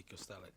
could start like.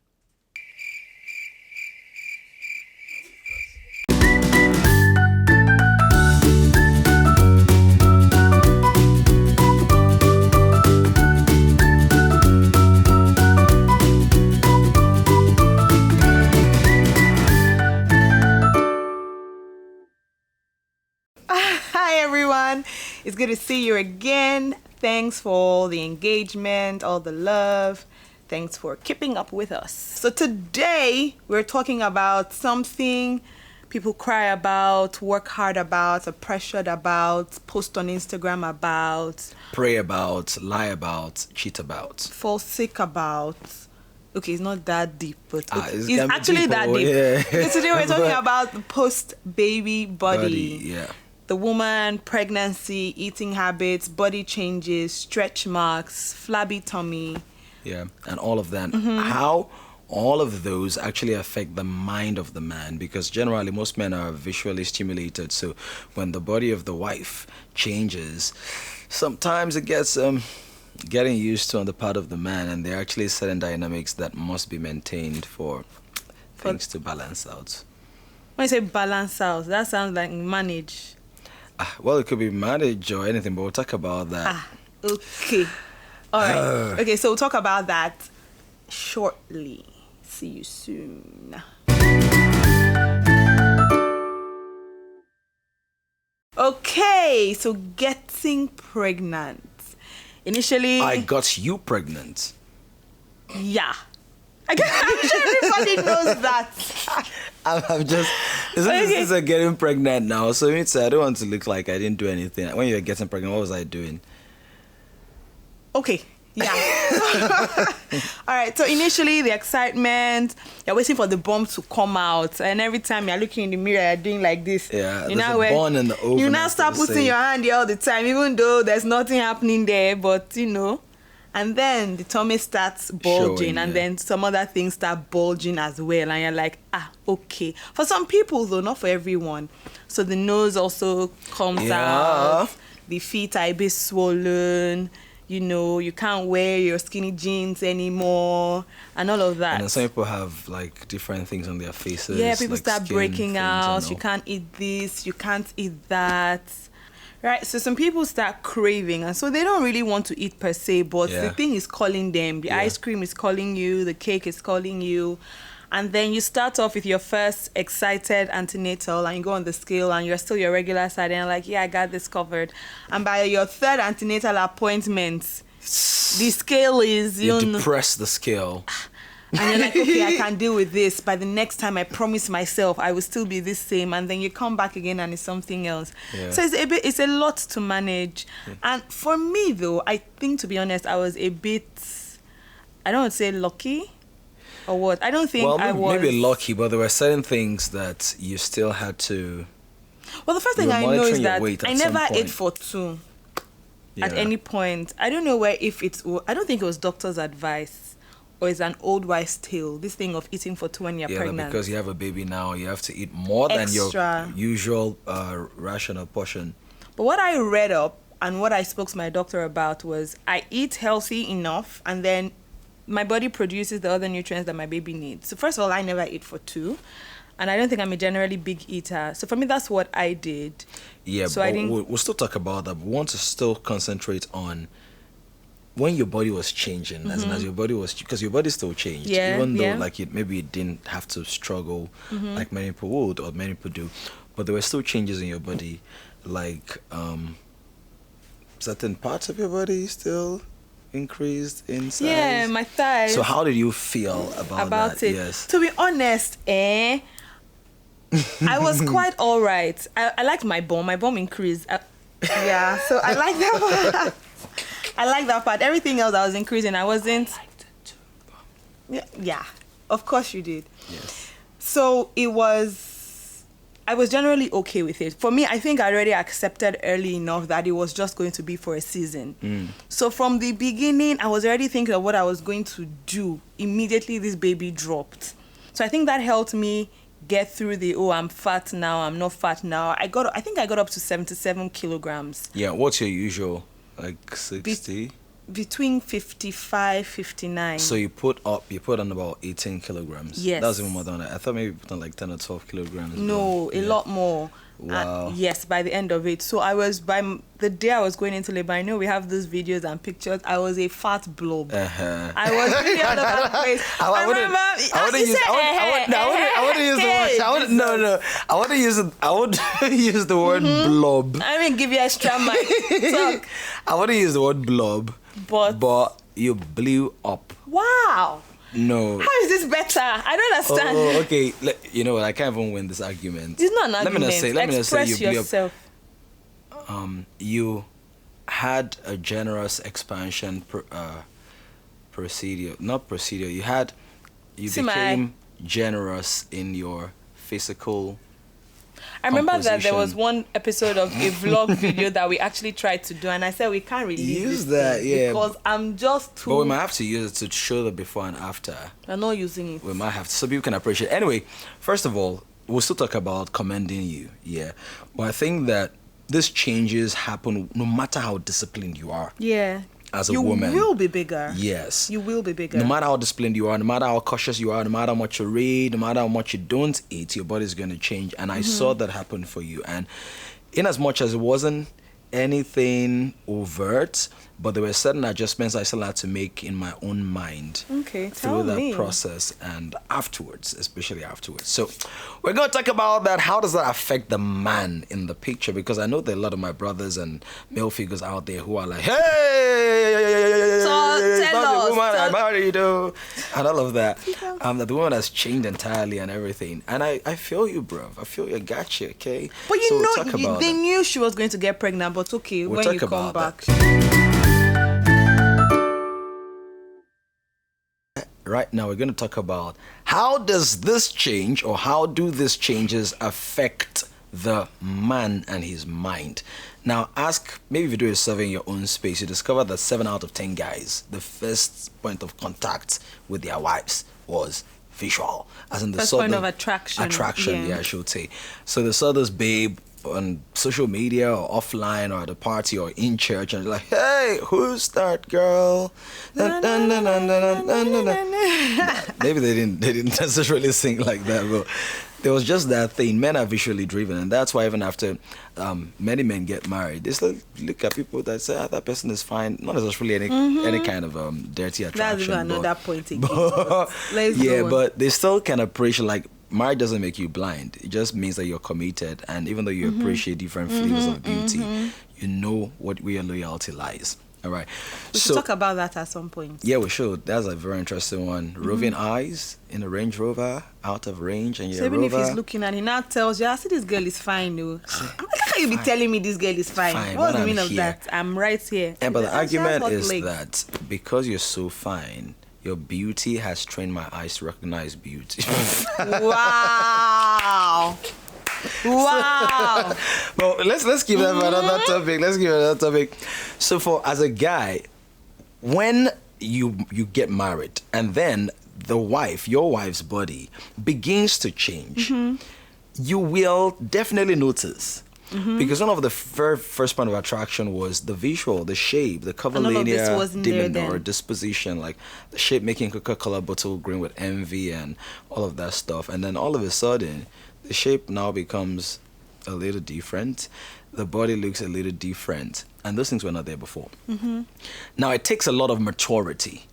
Hi everyone, it's good to see you again. Thanks for all the engagement, all the love. Thanks for keeping up with us. So today we're talking about something people cry about, work hard about, are pressured about, post on Instagram about, Pray about, lie about, cheat about. fall sick about. Okay, it's not that deep, but It's it's gonna be actually deep, that oh, deep. yeah. Because today we're talking about the post-baby body. Yeah. The woman, pregnancy, eating habits, body changes, stretch marks, flabby tummy. Yeah. And all of that. How all of those actually affect the mind of the man, because generally most men are visually stimulated. So when the body of the wife changes, sometimes it gets getting used to on the part of the man, and there are actually certain dynamics that must be maintained for things to balance out. When you say balance out, that sounds like manage. Well, it could be marriage or anything, but we'll talk about that. Okay. All right. Okay, so we'll talk about that shortly. See you soon. Okay, so getting pregnant. Initially, I got you pregnant. yeah. I'm sure everybody knows that. I'm just. This is a getting pregnant now, so I don't want to look like I didn't do anything. When you were getting pregnant, what was I doing? Okay. Yeah. All right. So initially, the excitement, you're waiting for the bomb to come out, and every time you're looking in the mirror, you're doing like this. Yeah. There's a bun in the oven. You now start putting your hand there all the time, even though there's nothing happening there. But and then the tummy starts bulging, and then some other things start bulging as well, and you're like, okay. For some people, though, not for everyone. So the nose also comes out. The feet are a bit swollen. You can't wear your skinny jeans anymore, and all of that. And then some people have like different things on their faces. Yeah, people like start breaking out. You all. can't eat this, you can't eat that. Right, so some people start craving, and so they don't really want to eat per se, but the thing is calling them. The ice cream is calling you, the cake is calling you. And then you start off with your first excited antenatal, and you go on the scale, and you're still your regular side, and you're like, yeah, I got this covered. And by your third antenatal appointment, the scale is, you depress the scale. And you're like, okay, I can deal with this. By the next time, I promise myself I will still be this same. And then you come back again and it's something else. Yeah. So it's a lot to manage. Yeah. And for me, though, I think, to be honest, I was a bit, I don't want to say lucky or what. I don't think I was. Maybe lucky, but there were certain things that you still had to. Well, the first thing I know is that I never ate for two at any point. I don't know I don't think it was doctor's advice. Or it's an old wives' tale, this thing of eating for two when you're pregnant. Yeah, because you have a baby now, you have to eat more than your usual rational portion. But what I read up and what I spoke to my doctor about was I eat healthy enough, and then my body produces the other nutrients that my baby needs. So first of all, I never eat for two. And I don't think I'm a generally big eater. So for me, that's what I did. Yeah, so but we'll still talk about that. But we want to still concentrate on when your body was changing, as your body was, because your body still changed, even though like maybe it didn't have to struggle like many people would or many people do, but there were still changes in your body, like certain parts of your body still increased in size. Yeah, my thighs. So how did you feel about that? It? Yes. To be honest, I was quite all right. I liked my bum. My bum increased. Yeah, so I like that part. I like that part. Everything else I was increasing. I wasn't. I liked it too. Yeah, of course you did. Yes. So I was generally okay with it. For me, I think I already accepted early enough that it was just going to be for a season. So from the beginning, I was already thinking of what I was going to do. Immediately, this baby dropped. So I think that helped me get through I'm fat now, I'm not fat now. I think I got up to 77 kilograms. Yeah, what's your usual? Like 60? between 55, 59. So you put on about 18 kilograms. Yes. That was even more than that. I thought maybe you put on like 10 or 12 kilograms. No, a lot more. Wow. Yes, by the end of it. So I was, the day I was going into labor, I know we have those videos and pictures. I was a fat blob. Uh-huh. I was really all over the place. I remember. I want to use the word blob. I mean, give you extra mic. Talk. I want to use the word blob, but you blew up. Wow. No. How is this better? I don't understand. Oh, okay. You know what? I can't even win this argument. It's not an argument. Let me just say you blew yourself. up. You had a generous expansion procedure. Not procedure. You became generous in your physical. I remember that there was one episode of a vlog video that we actually tried to do, and I said we can't really use that, because I'm just too. But we might have to use it to show the before and after. We're not using it. We might have to, so people can appreciate. Anyway, first of all, we'll still talk about commending you, yeah. But I think that these changes happen no matter how disciplined you are. Yeah. As a woman. You will be bigger. Yes. You will be bigger. No matter how disciplined you are, no matter how cautious you are, no matter how much you read, no matter how much you don't eat, your body's going to change. And I saw that happen for you. And in as much as it wasn't anything overt, but there were certain adjustments I still had to make in my own mind through that process and afterwards, especially afterwards. So we're going to talk about that. How does that affect the man in the picture? Because I know there are a lot of my brothers and male figures out there who are like, hey, tell the woman I married, and all of that. That the woman has changed entirely and everything. And I feel you, bro. I feel you. I got you, okay? But they knew she was going to get pregnant, but okay, we'll when you come back. Right now, we're going to talk about how does this change or how do these changes affect the man and his mind. Now, maybe if you do a survey in your own space, you discover that 7 out of 10 guys, the first point of contact with their wives was visual. As in the first point of attraction. Attraction, I should say. So they saw this babe on social media or offline or at a party or in church and they're like, hey, who's that girl? Maybe they didn't necessarily sing like that, but there was just that thing. Men are visually driven, and that's why even after many men get married, they still look at people that say, that person is fine, not necessarily any kind of dirty attraction. That's even another point again. But they still can appreciate, like, marriage doesn't make you blind. It just means that you're committed, and even though you appreciate different flavors of beauty, you know where your loyalty lies. All right. We should talk about that at some point. Yeah, we should. That's a very interesting one. Roving eyes in a Range Rover, out of range, and you're even if he's looking and he now tells you, I see this girl is fine, no. How can you be telling me this girl is fine? What's the meaning of that? I'm right here. Yeah, but the argument is that because you're so fine, your beauty has trained my eyes to recognize beauty. Wow. Wow. Well, let's keep that for another topic. Let's give another topic. So as a guy, when you get married and then your wife's body begins to change, you will definitely notice. Because one of the first point of attraction was the visual, the shape, the curvilinear demeanor or disposition, like the shape making Coca-Cola bottle green with envy and all of that stuff. And then all of a sudden, the shape now becomes a little different. The body looks a little different. And those things were not there before. Now, it takes a lot of maturity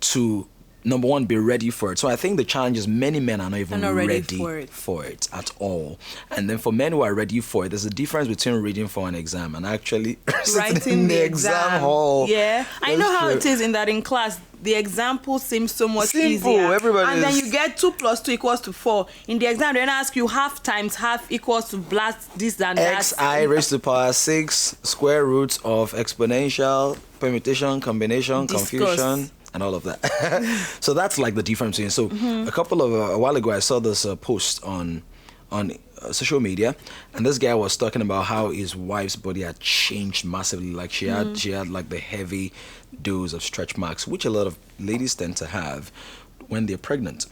to, number one, be ready for it. So I think the challenge is many men are not even ready for it at all. And then for men who are ready for it, there's a difference between reading for an exam and actually writing in the exam hall. Yeah. I know how it is in class. The example seems so much easier. And then you get 2 + 2 = 4. In the exam, they don't ask you half times half equals to blast this and that. Xi raised to the power 6, square roots of exponential, permutation, combination, confusion, and all of that. So that's like the difference. So a while ago, I saw this post on social media, and this guy was talking about how his wife's body had changed massively. Like she had like the heavy dose of stretch marks, which a lot of ladies tend to have when they're pregnant.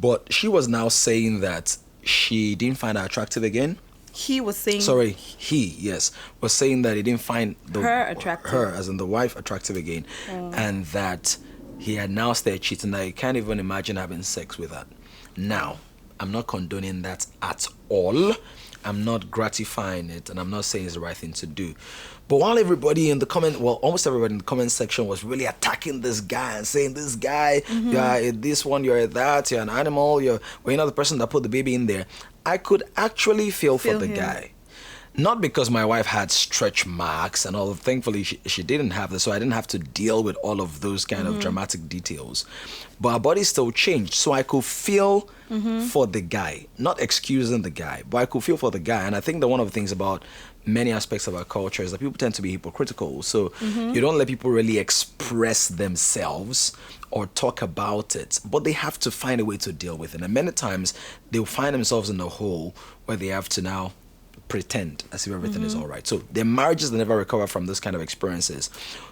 But she was now saying that she didn't find her attractive again, He was saying... Sorry, yes, was saying that he didn't find her, as in the wife, attractive again. And that he had now started cheating, that he can't even imagine having sex with her. Now, I'm not condoning that at all. I'm not gratifying it, and I'm not saying it's the right thing to do. But while everybody in the almost everybody in the comment section was really attacking this guy and saying, this guy, you're this one, you're that, you're an animal, you're not the person that put the baby in there, I could actually feel for the guy. Not because my wife had stretch marks and all. Thankfully, she didn't have this, so I didn't have to deal with all of those kind of dramatic details. But our body still changed, so I could feel for the guy. Not excusing the guy, but I could feel for the guy. And I think that one of the things about many aspects of our culture is that people tend to be hypocritical. So you don't let people really express themselves or talk about it, but they have to find a way to deal with it. And many times they'll find themselves in a hole where they have to now pretend as if everything is all right. So their marriages, they never recover from this kind of experiences.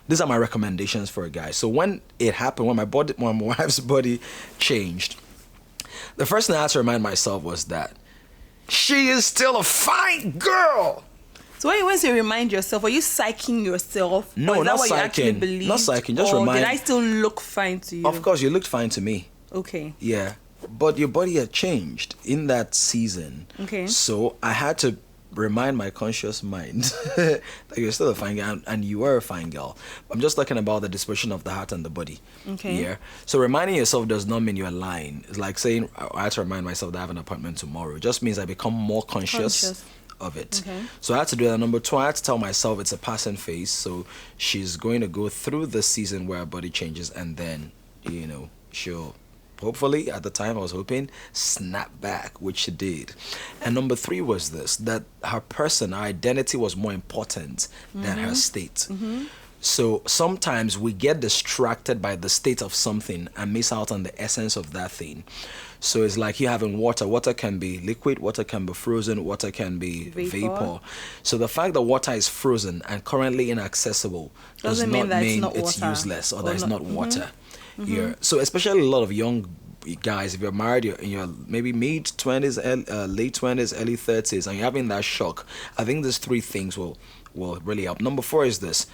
These are my recommendations for a guy. So when it happened, when my wife's body changed, the first thing I had to remind myself was that she is still a fine girl. So when you remind yourself, are you psyching yourself? No, not what psyching. You actually believe? Not psyching, just remind. Did I still look fine to you? Of course, you looked fine to me. Okay. Yeah. But your body had changed in that season. Okay. So I had to remind my conscious mind that you're still a fine girl and you were a fine girl. I'm just talking about the disposition of the heart and the body. Okay. Yeah. So reminding yourself does not mean you're lying. It's like saying I had to remind myself that I have an appointment tomorrow. It just means I become more conscious of it. Okay. So I had to do that. Number 2, I had to tell myself it's a passing phase. So she's going to go through the season where her body changes, and then, she'll hopefully, at the time I was hoping, snap back, which she did. And number 3 was this, that her identity was more important than her state. So sometimes we get distracted by the state of something and miss out on the essence of that thing. So it's like you having water. Water can be liquid, water can be frozen, water can be vapor. So the fact that water is frozen and currently inaccessible does not mean it's useless or that it's not water. Yeah. So especially a lot of young guys, if you're married, you're in your maybe mid-20s, late 20s, early 30s, and you're having that shock, I think these 3 things will really help. Number 4 is this: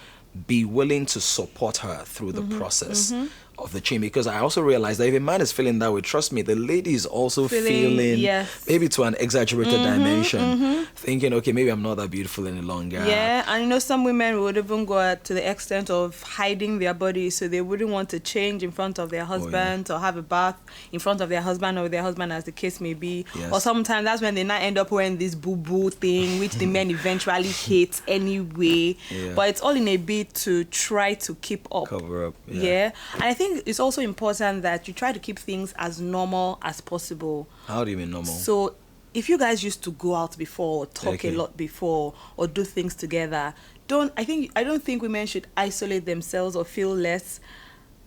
be willing to support her through the process of the change, because I also realized that if a man is feeling that way, trust me, the lady is also feeling maybe to an exaggerated dimension, thinking, okay, maybe I'm not that beautiful any longer. Yeah, and some women would even go to the extent of hiding their bodies, so they wouldn't want to change in front of their husband or have a bath in front of their husband or their husband, as the case may be. Or sometimes that's when they now end up wearing this boo-boo thing, which the men eventually hate anyway. But it's all in a bid to try to keep up. Cover up. And I think it's also important that you try to keep things as normal as possible. How do you mean normal? So if you guys used to go out before, or talk a lot before, or do things together, I don't think women should isolate themselves or feel less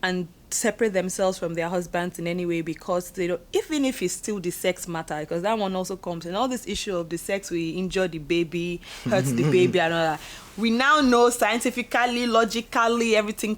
and separate themselves from their husbands in any way, because they don't, even if it's still the sex matter, because that one also comes, and all this issue of the sex will injure the baby, hurts the baby and all that. We now know scientifically, logically, everything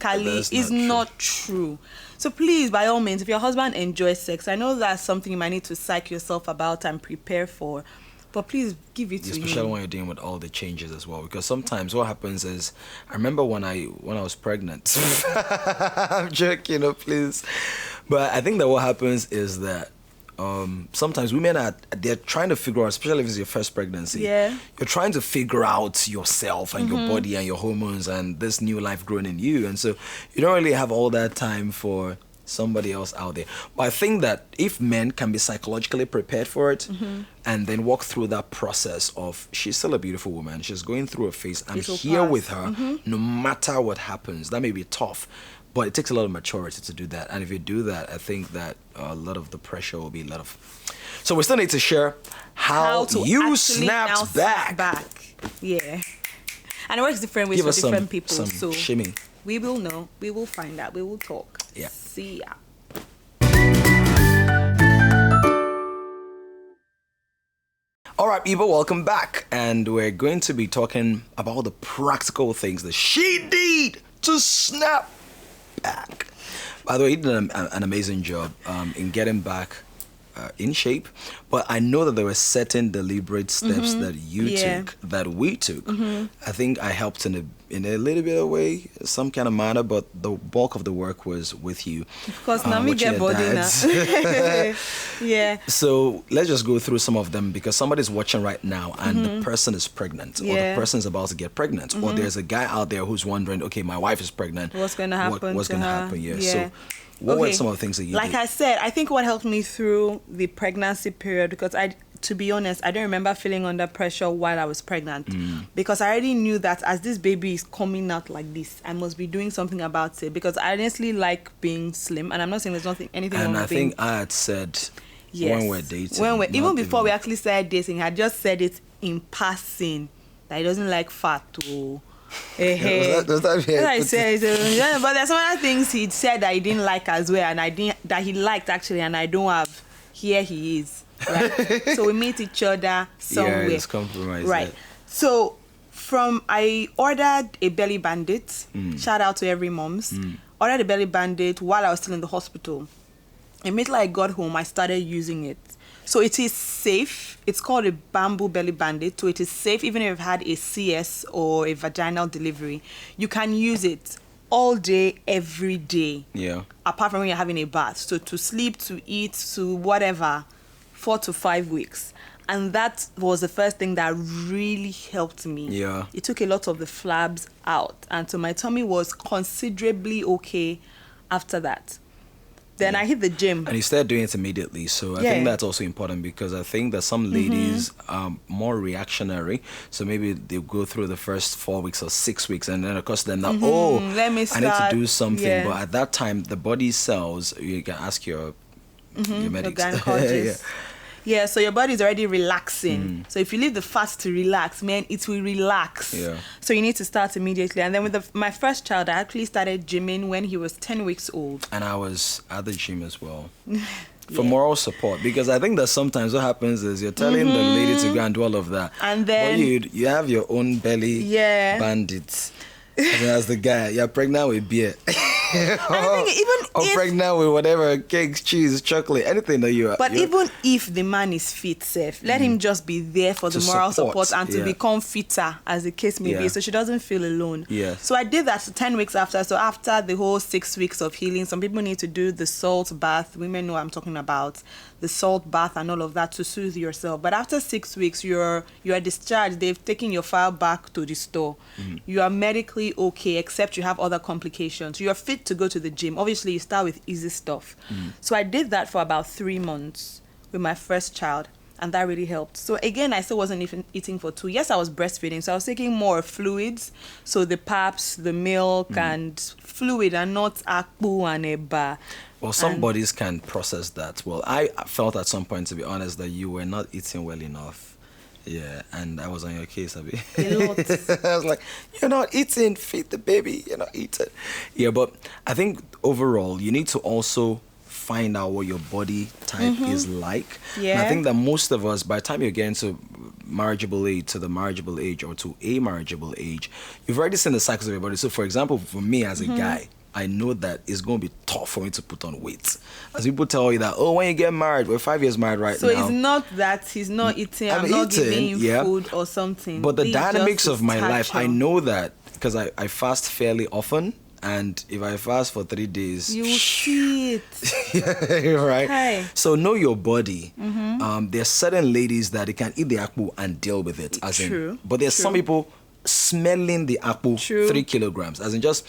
is not true. So please, by all means, if your husband enjoys sex, I know that's something you might need to psych yourself about and prepare for, but please give it to him. Especially when you're dealing with all the changes as well, because sometimes what happens is, I remember when I was pregnant. I'm joking, please. But I think that what happens is that sometimes women they're trying to figure out, especially if it's your first pregnancy. You're trying to figure out yourself and your body and your hormones and this new life growing in you, and so you don't really have all that time for somebody else out there. But I think that if men can be psychologically prepared for it and then walk through that process of, she's still a beautiful woman, she's going through a phase, I'm here with her no matter what happens. That may be tough, but it takes a lot of maturity to do that. And if you do that, I think that a lot of the pressure will be let off. So we still need to share how you snapped back. Yeah. And it works different ways for different people. So shimmy. We will know. We will find out. We will talk. Yeah. See ya. All right, people, welcome back. And we're going to be talking about the practical things that she did to snap back. By the way, he did an amazing job in getting back in shape, but I know that there were certain deliberate steps that you took, that we took. I think I helped in a little bit of way, some kind of manner, but the bulk of the work was with you. Of course, now me get body now. Yeah. So let's just go through some of them, because somebody's watching right now and the person is pregnant, or the person is about to get pregnant, or there's a guy out there who's wondering, okay, my wife is pregnant. What's going to happen? What's going to happen? Yeah. Yeah. So what were some of the things that you did? Like I said, I think what helped me through the pregnancy period, because to be honest, I don't remember feeling under pressure while I was pregnant, because I already knew that as this baby is coming out like this, I must be doing something about it, because I honestly like being slim, and I'm not saying there's anything wrong with I think I had said when we're dating, even before we actually started dating, I had just said it in passing that he doesn't like fat too. Does that mean I said, yeah, but there's some other things he said that he didn't like as well, and that he liked actually, and I don't have. Here he is, right? So we meet each other somewhere. Yeah, it's compromise. Right. So I ordered a belly bandit. Shout out to every moms. Ordered a belly bandit while I was still in the hospital. Immediately I got home, I started using it. So it is safe. It's called a bamboo belly bandit. So it is safe even if you've had a CS or a vaginal delivery. You can use it all day, every day. Yeah. Apart from when you're having a bath. So to sleep, to eat, to whatever, 4 to 5 weeks. And that was the first thing that really helped me. Yeah. It took a lot of the flabs out. And so my tummy was considerably okay after that. Then I hit the gym. And you started doing it immediately. So I think that's also important, because I think that some ladies are more reactionary. So maybe they'll go through the first 4 weeks or 6 weeks, and then of course then let me start. I need to do something. Yeah. But at that time, the body cells, you can ask your medics. Your gynecologist. Yeah, so your body is already relaxing. So if you leave the fat to relax, man, it will relax. Yeah. So you need to start immediately. And then with my first child, I actually started gymming when he was 10 weeks old. And I was at the gym as well. For moral support, because I think that sometimes what happens is you're telling the lady to go and do all of that, and then you have your own belly bandit. And as the guy, you're pregnant with beer. or pregnant with whatever, cakes, cheese, chocolate, anything that you are. But even if the man is fit, safe, let him just be there for the moral support and to become fitter, as the case may be, so she doesn't feel alone. Yes. So I did that 10 weeks after. So after the whole 6 weeks of healing, some people need to do the salt bath. Women know what I'm talking about. The salt bath and all of that to soothe yourself. But after 6 weeks, you are discharged. They've taken your file back to the store. You are medically okay, except you have other complications. You are fit to go to the gym. Obviously, you start with easy stuff. So I did that for about 3 months with my first child, and that really helped. So again, I still wasn't even eating for 2 years. I was breastfeeding, so I was taking more fluids. So the paps, the milk, and fluid, and not akpu and eba. Well, some bodies can process that. Well, I felt at some point, to be honest, that you were not eating well enough. Yeah, and I was on your case, Abby. A lot. I was like, you're not eating, feed the baby, you're not eating. Yeah, but I think overall, you need to also find out what your body type is like. Yeah. And I think that most of us, by the time you're getting to marriageable age or to a marriageable age, you've already seen the cycles of your body. So for example, for me as a guy, I know that it's going to be tough for me to put on weight. As people tell you that, when you get married, we're 5 years married right now. now. So it's not that he's not eating, I'm not giving him food or something. But the dynamics of my life, I know that because I fast fairly often. And if I fast for 3 days, you see it. Right? Hi. So know your body. There's certain ladies that they can eat the akpu and deal with it. But there's some people smelling the akpu 3 kilograms, as in just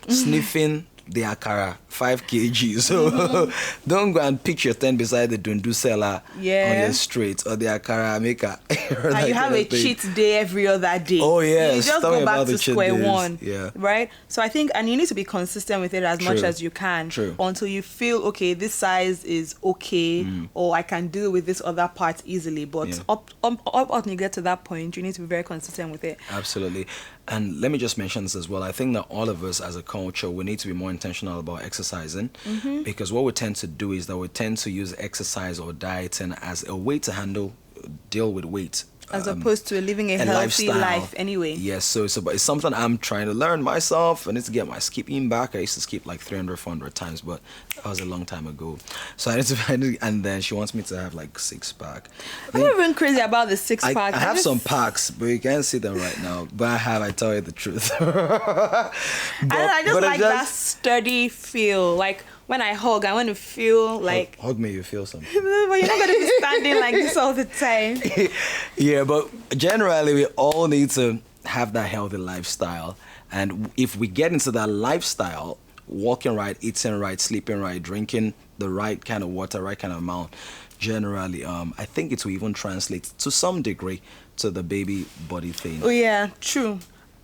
sniffing the akara 5 kg. So don't go and pitch your tent beside the dundu seller on the street or the akara maker. And you have a cheat day every other day. Oh yes, you just go back to square one. Yeah. Right? So I think, and you need to be consistent with it as much as you can until you feel, okay, this size is okay, or I can deal with this other part easily. But up until you get to that point, you need to be very consistent with it. Absolutely. And let me just mention this as well. I think that all of us as a culture, we need to be more intentional about exercising, because what we tend to do is that we tend to use exercise or dieting as a way to deal with weight As opposed to living a healthy lifestyle. life anyway. Yes, so it's something I'm trying to learn myself. I need to get my skipping back. I used to skip like 300, 400 times, but that was a long time ago. So I need to, and then she wants me to have like 6-pack. I'm not even crazy about the 6-pack. I have some packs, but you can't see them right now. But I tell you the truth. I just like that sturdy feel. Like when I hug, I want to feel like... Hug me, you feel something. But you're not going to be standing like this all the time. Yeah, but generally we all need to have that healthy lifestyle. And if we get into that lifestyle, walking right, eating right, sleeping right, drinking the right kind of water, right kind of amount, generally, I think it will even translate to some degree to the baby body thing. Oh yeah, true.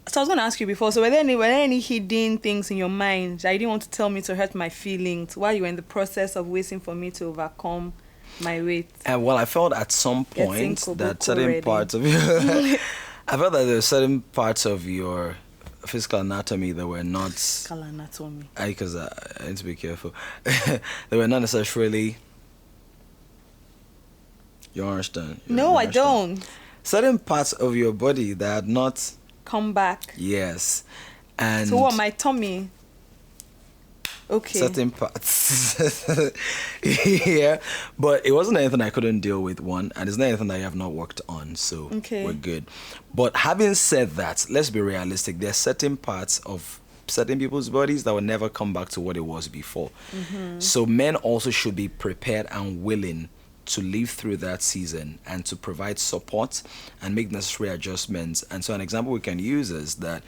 So I was going to ask you before, so were there any hidden things in your mind that you didn't want to tell me to hurt my feelings while you were in the process of waiting for me to overcome my weight? Well, I felt at some point that certain parts of your... I felt that there were certain parts of your physical anatomy that were not... Physical anatomy. Because I need to be careful. They were not necessarily... You understand? No, I don't. Certain parts of your body that had not... come back. Yes. And so what, my tummy? Okay. Certain parts. Yeah. But it wasn't anything I couldn't deal with, one. And it's not anything that I have not worked on. So we're good. But having said that, let's be realistic. There are certain parts of certain people's bodies that will never come back to what it was before. So men also should be prepared and willing to live through that season and to provide support and make necessary adjustments. And so an example we can use is that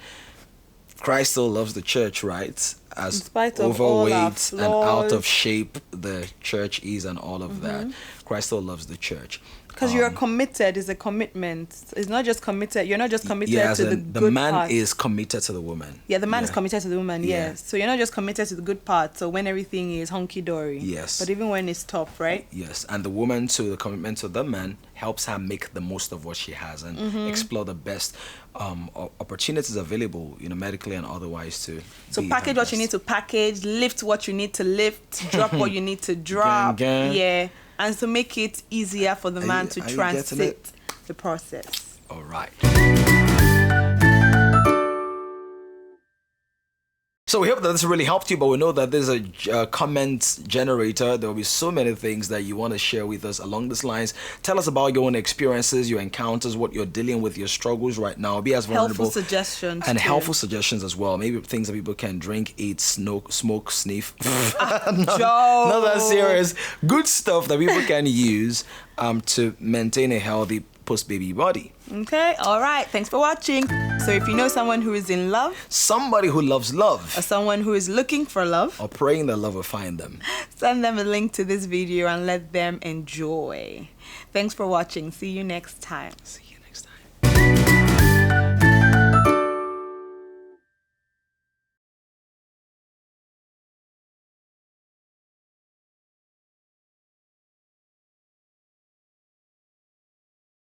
Christ still loves the church, right? As overweight and out of shape the church is and all of that, Christ still loves the church. Because you're committed, is a commitment. It's not just committed. You're not just committed to the good part. The man is committed to the woman. Yeah, the man is committed to the woman, yes. So you're not just committed to the good part. So when everything is hunky-dory. Yes. But even when it's tough, right? Yes. And the woman, to the commitment to the man, helps her make the most of what she has and explore the best opportunities available, medically and otherwise too. So package what you need to package, lift what you need to lift, drop what you need to drop. Yeah. And to make it easier for the man to transit the process. All right. So we hope that this really helped you, but we know that there's a comment generator. There will be so many things that you want to share with us along these lines. Tell us about your own experiences, your encounters, what you're dealing with, your struggles right now. Be as vulnerable. Helpful suggestions. And helpful suggestions as well. Maybe things that people can drink, eat, smoke, sniff. Not that serious. Good stuff that people can use to maintain a healthy post-baby body. Okay, all right. Thanks for watching. So if you know someone who is in love, somebody who loves love, or someone who is looking for love, or praying that love will find them, send them a link to this video and let them enjoy. Thanks for watching. See you next time. See you.